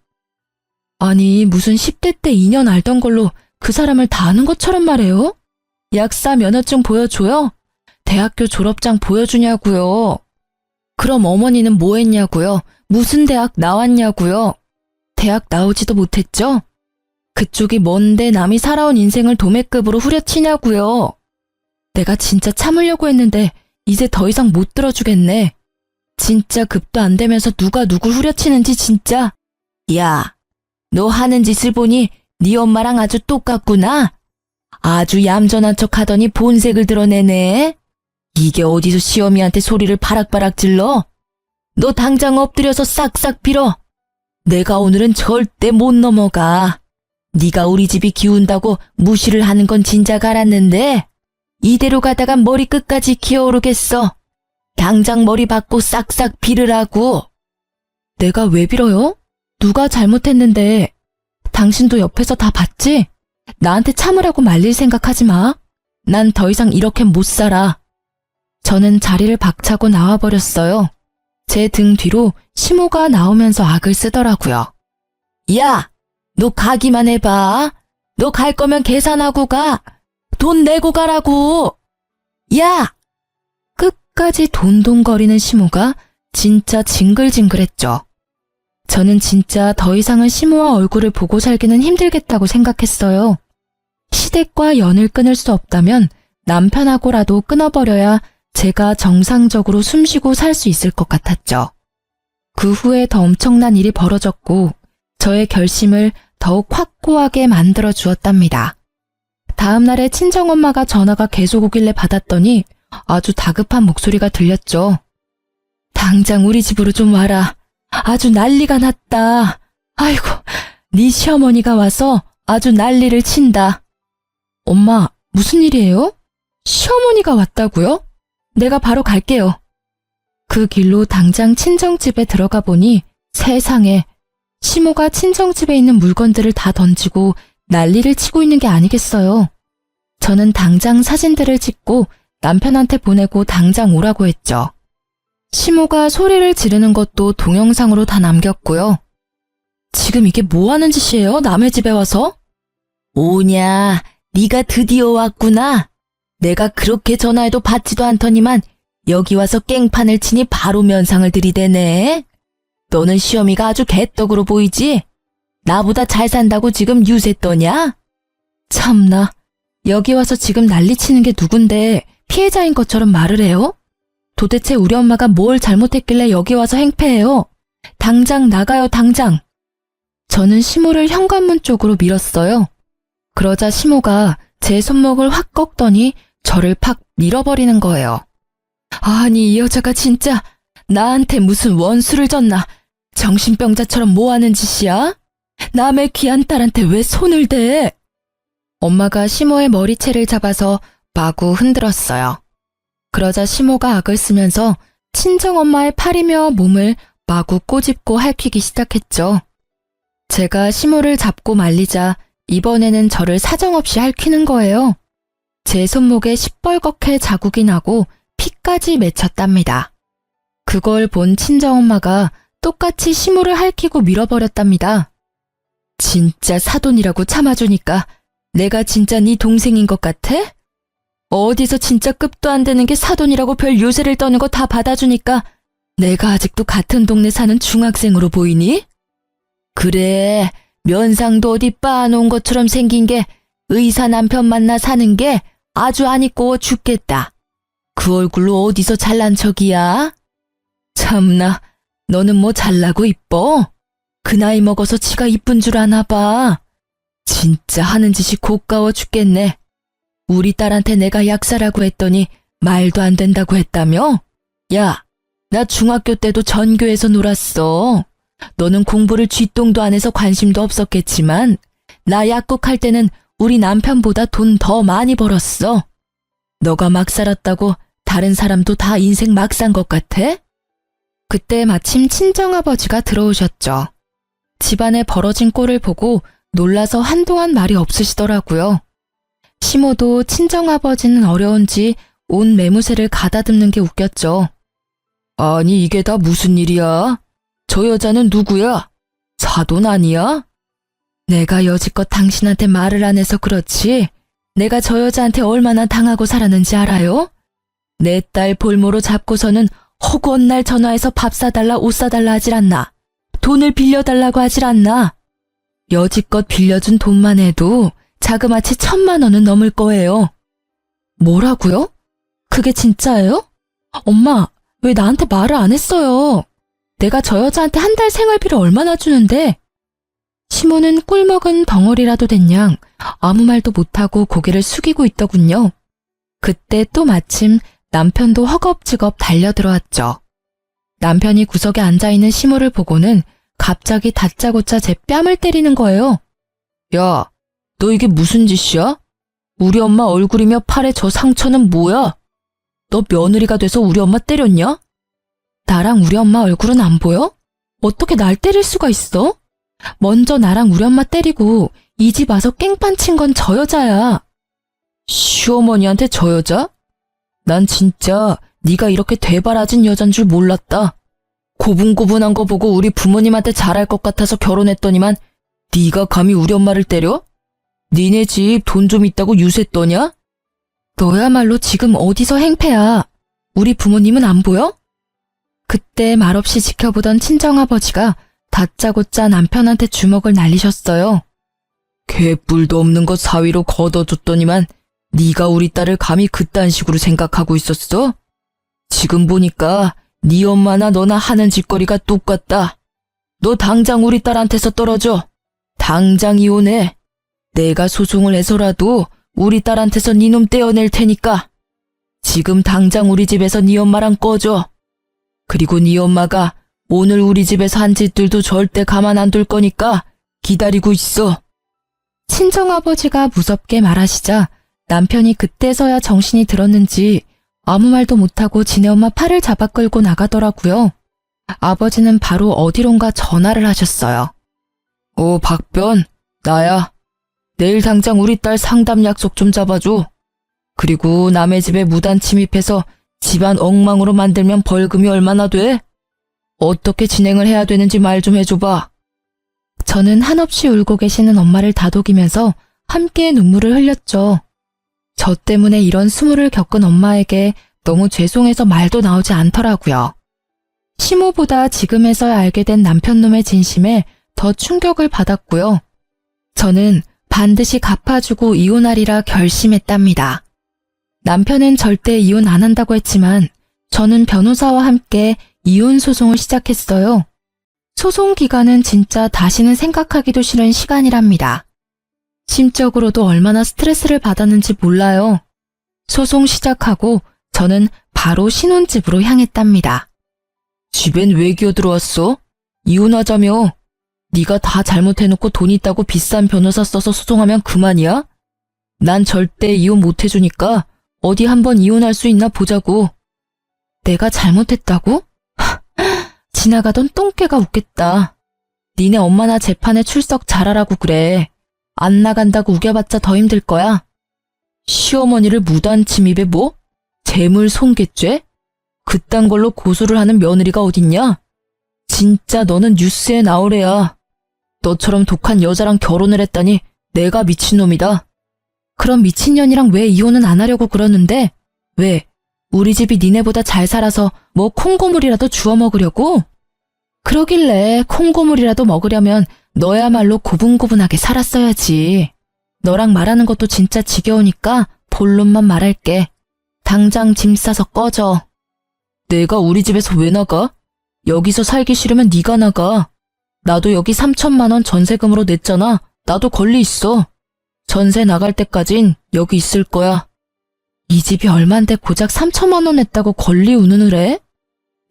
아니, 무슨 10대 때 2년 알던 걸로 그 사람을 다 아는 것처럼 말해요? 약사 면허증 보여줘요? 대학교 졸업장 보여주냐고요? 그럼 어머니는 뭐 했냐고요? 무슨 대학 나왔냐고요? 대학 나오지도 못했죠? 그쪽이 뭔데 남이 살아온 인생을 도매급으로 후려치냐고요? 내가 진짜 참으려고 했는데 이제 더 이상 못 들어주겠네. 진짜 급도 안 되면서 누가 누굴 후려치는지 진짜. 야, 너 하는 짓을 보니 네 엄마랑 아주 똑같구나. 아주 얌전한 척 하더니 본색을 드러내네. 이게 어디서 시어미한테 소리를 바락바락 질러? 너 당장 엎드려서 싹싹 빌어. 내가 오늘은 절대 못 넘어가. 네가 우리 집이 기운다고 무시를 하는 건 진작 알았는데 이대로 가다가 머리 끝까지 기어오르겠어. 당장 머리 받고 싹싹 빌으라고. 내가 왜 빌어요? 누가 잘못했는데. 당신도 옆에서 다 봤지? 나한테 참으라고 말릴 생각하지 마. 난 더 이상 이렇게 못 살아. 저는 자리를 박차고 나와버렸어요. 제 등 뒤로 시모가 나오면서 악을 쓰더라고요. 야! 너 가기만 해봐. 너 갈 거면 계산하고 가. 돈 내고 가라고. 야! 끝까지 돈돈거리는 시모가 진짜 징글징글했죠. 저는 진짜 더 이상은 시모와 얼굴을 보고 살기는 힘들겠다고 생각했어요. 시댁과 연을 끊을 수 없다면 남편하고라도 끊어버려야 제가 정상적으로 숨쉬고 살 수 있을 것 같았죠. 그 후에 더 엄청난 일이 벌어졌고 저의 결심을 더욱 확고하게 만들어 주었답니다. 다음 날에 친정엄마가 전화가 계속 오길래 받았더니 아주 다급한 목소리가 들렸죠. 당장 우리 집으로 좀 와라. 아주 난리가 났다. 아이고, 네 시어머니가 와서 아주 난리를 친다. 엄마, 무슨 일이에요? 시어머니가 왔다고요? 내가 바로 갈게요. 그 길로 당장 친정집에 들어가 보니 세상에 시모가 친정집에 있는 물건들을 다 던지고 난리를 치고 있는 게 아니겠어요. 저는 당장 사진들을 찍고 남편한테 보내고 당장 오라고 했죠. 시모가 소리를 지르는 것도 동영상으로 다 남겼고요. 지금 이게 뭐 하는 짓이에요? 남의 집에 와서? 오냐, 네가 드디어 왔구나. 내가 그렇게 전화해도 받지도 않더니만 여기 와서 깽판을 치니 바로 면상을 들이대네. 너는 시어미가 아주 개떡으로 보이지? 나보다 잘 산다고 지금 유세 떠냐? 참나, 여기 와서 지금 난리치는 게 누군데 피해자인 것처럼 말을 해요? 도대체 우리 엄마가 뭘 잘못했길래 여기 와서 행패해요? 당장 나가요, 당장. 저는 시모를 현관문 쪽으로 밀었어요. 그러자 시모가 제 손목을 확 꺾더니 저를 팍 밀어버리는 거예요. 아니, 이 여자가 진짜 나한테 무슨 원수를 졌나? 정신병자처럼 뭐 하는 짓이야? 남의 귀한 딸한테 왜 손을 대? 엄마가 시모의 머리채를 잡아서 마구 흔들었어요. 그러자 시모가 악을 쓰면서 친정엄마의 팔이며 몸을 마구 꼬집고 핥히기 시작했죠. 제가 시모를 잡고 말리자 이번에는 저를 사정없이 핥히는 거예요. 제 손목에 시뻘겋게 자국이 나고 피까지 맺혔답니다. 그걸 본 친정엄마가 똑같이 시모를 핥히고 밀어버렸답니다. 진짜 사돈이라고 참아주니까 내가 진짜 네 동생인 것 같아? 어디서 진짜 급도 안 되는 게 사돈이라고 별 요새를 떠는 거 다 받아주니까 내가 아직도 같은 동네 사는 중학생으로 보이니? 그래, 면상도 어디 빻아놓은 것처럼 생긴 게 의사 남편 만나 사는 게 아주 안 이뻐 죽겠다. 그 얼굴로 어디서 잘난 척이야? 참나, 너는 뭐 잘나고 이뻐? 그 나이 먹어서 지가 이쁜 줄 아나 봐. 진짜 하는 짓이 고가워 죽겠네. 우리 딸한테 내가 약사라고 했더니 말도 안 된다고 했다며? 야, 나 중학교 때도 전교에서 놀았어. 너는 공부를 쥐똥도 안 해서 관심도 없었겠지만 나 약국할 때는 우리 남편보다 돈 더 많이 벌었어. 너가 막 살았다고 다른 사람도 다 인생 막 산 것 같아? 그때 마침 친정아버지가 들어오셨죠. 집안에 벌어진 꼴을 보고 놀라서 한동안 말이 없으시더라고요. 시모도 친정아버지는 어려운지 온 매무새를 가다듬는 게 웃겼죠. 아니, 이게 다 무슨 일이야? 저 여자는 누구야? 사돈 아니야? 내가 여지껏 당신한테 말을 안 해서 그렇지 내가 저 여자한테 얼마나 당하고 살았는지 알아요? 내 딸 볼모로 잡고서는 허구한 날 전화해서 밥 사달라 옷 사달라 하질 않나? 돈을 빌려달라고 하질 않나? 여지껏 빌려준 돈만 해도 자그마치 1,000만 원은 넘을 거예요. 뭐라고요? 그게 진짜예요? 엄마, 왜 나한테 말을 안 했어요? 내가 저 여자한테 한 달 생활비를 얼마나 주는데? 시모는 꿀먹은 덩어리라도 된 양 아무 말도 못하고 고개를 숙이고 있더군요. 그때 또 마침 남편도 허겁지겁 달려들어왔죠. 남편이 구석에 앉아있는 시모를 보고는 갑자기 다짜고짜 제 뺨을 때리는 거예요. 야, 너 이게 무슨 짓이야? 우리 엄마 얼굴이며 팔에 저 상처는 뭐야? 너 며느리가 돼서 우리 엄마 때렸냐? 나랑 우리 엄마 얼굴은 안 보여? 어떻게 날 때릴 수가 있어? 먼저 나랑 우리 엄마 때리고 이 집 와서 깽판 친 건 저 여자야. 시어머니한테 저 여자? 난 진짜 네가 이렇게 되바라진 여잔 줄 몰랐다. 고분고분한 거 보고 우리 부모님한테 잘할 것 같아서 결혼했더니만 네가 감히 우리 엄마를 때려? 니네 집 돈 좀 있다고 유세 떠냐? 너야말로 지금 어디서 행패야. 우리 부모님은 안 보여? 그때 말없이 지켜보던 친정아버지가 다짜고짜 남편한테 주먹을 날리셨어요. 개뿔도 없는 거 사위로 걷어줬더니만 네가 우리 딸을 감히 그딴 식으로 생각하고 있었어? 지금 보니까 네 엄마나 너나 하는 짓거리가 똑같다. 너 당장 우리 딸한테서 떨어져. 당장 이혼해. 내가 소송을 해서라도 우리 딸한테서 네 놈 떼어낼 테니까. 지금 당장 우리 집에서 네 엄마랑 꺼져. 그리고 네 엄마가 오늘 우리 집에서 한 짓들도 절대 가만 안 둘 거니까 기다리고 있어. 친정아버지가 무섭게 말하시자 남편이 그때서야 정신이 들었는지 아무 말도 못하고 지네 엄마 팔을 잡아 끌고 나가더라고요. 아버지는 바로 어디론가 전화를 하셨어요. 박변, 나야. 내일 당장 우리 딸 상담 약속 좀 잡아줘. 그리고 남의 집에 무단 침입해서 집안 엉망으로 만들면 벌금이 얼마나 돼? 어떻게 진행을 해야 되는지 말 좀 해줘봐. 저는 한없이 울고 계시는 엄마를 다독이면서 함께 눈물을 흘렸죠. 저 때문에 이런 수모를 겪은 엄마에게 너무 죄송해서 말도 나오지 않더라고요. 시모보다 지금에서야 알게 된 남편놈의 진심에 더 충격을 받았고요. 저는 반드시 갚아주고 이혼하리라 결심했답니다. 남편은 절대 이혼 안 한다고 했지만 저는 변호사와 함께 이혼 소송을 시작했어요. 소송 기간은 진짜 다시는 생각하기도 싫은 시간이랍니다. 심적으로도 얼마나 스트레스를 받았는지 몰라요. 소송 시작하고 저는 바로 신혼집으로 향했답니다. 집엔 왜 기어들어왔어? 이혼하자며. 네가 다 잘못해놓고 돈 있다고 비싼 변호사 써서 소송하면 그만이야? 난 절대 이혼 못해주니까 어디 한번 이혼할 수 있나 보자고. 내가 잘못했다고? 지나가던 똥개가 웃겠다. 니네 엄마나 재판에 출석 잘하라고 그래. 안 나간다고 우겨봤자 더 힘들 거야. 시어머니를 무단 침입에 뭐? 재물 손괴죄? 그딴 걸로 고소를 하는 며느리가 어딨냐? 진짜 너는 뉴스에 나오래야. 너처럼 독한 여자랑 결혼을 했다니 내가 미친놈이다. 그럼 미친년이랑 왜 이혼은 안 하려고 그러는데? 왜? 우리 집이 니네보다 잘 살아서 뭐 콩고물이라도 주워 먹으려고? 그러길래 콩고물이라도 먹으려면 너야말로 고분고분하게 살았어야지. 너랑 말하는 것도 진짜 지겨우니까 본론만 말할게. 당장 짐 싸서 꺼져. 내가 우리 집에서 왜 나가? 여기서 살기 싫으면 네가 나가. 나도 여기 3천만 원 전세금으로 냈잖아. 나도 권리 있어. 전세 나갈 때까진 여기 있을 거야. 이 집이 얼만데 고작 3천만 원 냈다고 권리 운운을 해?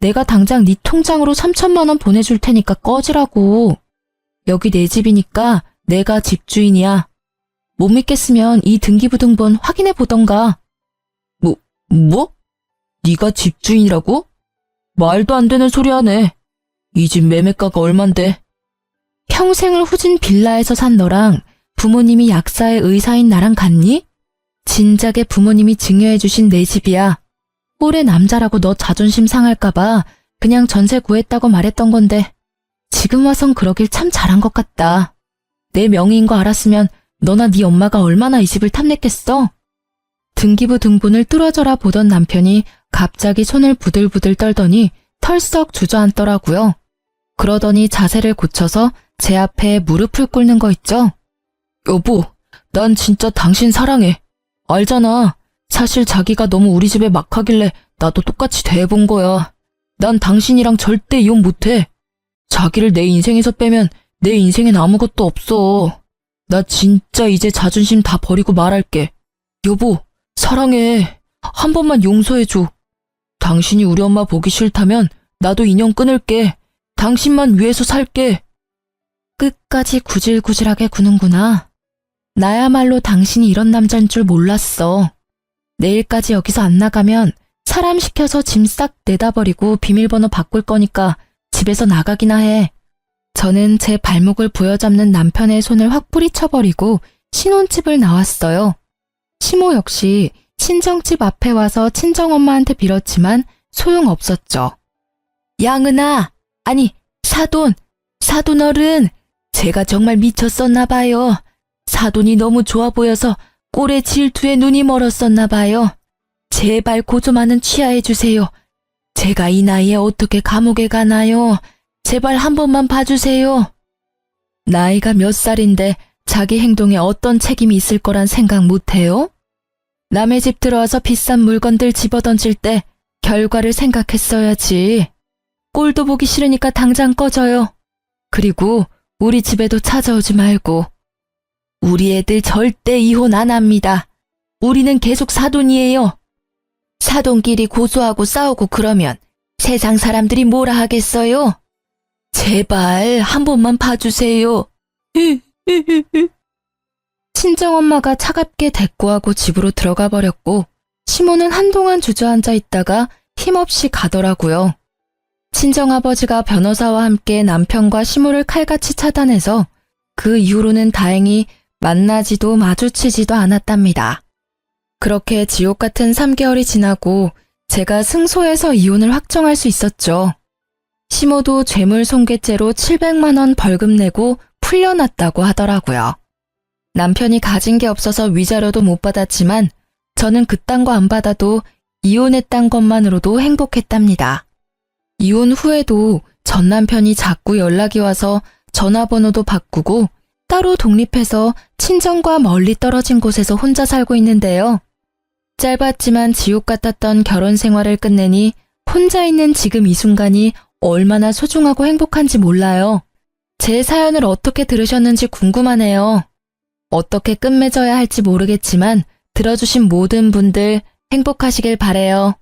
내가 당장 네 통장으로 3천만 원 보내줄 테니까 꺼지라고. 여기 내 집이니까 내가 집주인이야. 못 믿겠으면 이 등기부등본 확인해 보던가. 뭐? 네가 집주인이라고? 말도 안 되는 소리 하네. 이 집 매매가가 얼만데? 평생을 후진 빌라에서 산 너랑 부모님이 약사의 의사인 나랑 같니? 진작에 부모님이 증여해주신 내 집이야. 꼴의 남자라고 너 자존심 상할까봐 그냥 전세 구했다고 말했던 건데 지금 와선 그러길 참 잘한 것 같다. 내 명의인 거 알았으면 너나 네 엄마가 얼마나 이 집을 탐냈겠어? 등기부 등본을 뚫어져라 보던 남편이 갑자기 손을 부들부들 떨더니 털썩 주저앉더라고요. 그러더니 자세를 고쳐서 제 앞에 무릎을 꿇는 거 있죠? 여보, 난 진짜 당신 사랑해. 알잖아. 사실 자기가 너무 우리 집에 막 하길래 나도 똑같이 대해본 거야. 난 당신이랑 절대 이혼 못해. 자기를 내 인생에서 빼면 내 인생엔 아무것도 없어. 나 진짜 이제 자존심 다 버리고 말할게. 여보, 사랑해. 한 번만 용서해줘. 당신이 우리 엄마 보기 싫다면 나도 인연 끊을게. 당신만 위해서 살게. 끝까지 구질구질하게 구는구나. 나야말로 당신이 이런 남자인 줄 몰랐어. 내일까지 여기서 안 나가면 사람 시켜서 짐 싹 내다 버리고 비밀번호 바꿀 거니까 집에서 나가기나 해. 저는 제 발목을 부여잡는 남편의 손을 확 뿌리쳐버리고 신혼집을 나왔어요. 시모 역시 친정집 앞에 와서 친정엄마한테 빌었지만 소용없었죠. 양은아, 아니 사돈 어른, 제가 정말 미쳤었나 봐요. 사돈이 너무 좋아 보여서 꼴의 질투에 눈이 멀었었나 봐요. 제발 고조만은 취하해 주세요. 제가 이 나이에 어떻게 감옥에 가나요? 제발 한 번만 봐주세요. 나이가 몇 살인데 자기 행동에 어떤 책임이 있을 거란 생각 못해요? 남의 집 들어와서 비싼 물건들 집어던질 때 결과를 생각했어야지. 꼴도 보기 싫으니까 당장 꺼져요. 그리고 우리 집에도 찾아오지 말고. 우리 애들 절대 이혼 안 합니다. 우리는 계속 사돈이에요. 사돈끼리 고소하고 싸우고 그러면 세상 사람들이 뭐라 하겠어요? 제발 한 번만 봐주세요. 친정엄마가 차갑게 대꾸하고 집으로 들어가 버렸고 시모는 한동안 주저앉아 있다가 힘없이 가더라고요. 친정아버지가 변호사와 함께 남편과 시모를 칼같이 차단해서 그 이후로는 다행히 만나지도 마주치지도 않았답니다. 그렇게 지옥 같은 3개월이 지나고 제가 승소해서 이혼을 확정할 수 있었죠. 시모도 죄물 손괴죄로 700만 원 벌금 내고 풀려났다고 하더라고요. 남편이 가진 게 없어서 위자료도 못 받았지만 저는 그딴 거 안 받아도 이혼했단 것만으로도 행복했답니다. 이혼 후에도 전 남편이 자꾸 연락이 와서 전화번호도 바꾸고 따로 독립해서 친정과 멀리 떨어진 곳에서 혼자 살고 있는데요. 짧았지만 지옥 같았던 결혼 생활을 끝내니 혼자 있는 지금 이 순간이 얼마나 소중하고 행복한지 몰라요. 제 사연을 어떻게 들으셨는지 궁금하네요. 어떻게 끝맺어야 할지 모르겠지만 들어주신 모든 분들 행복하시길 바래요.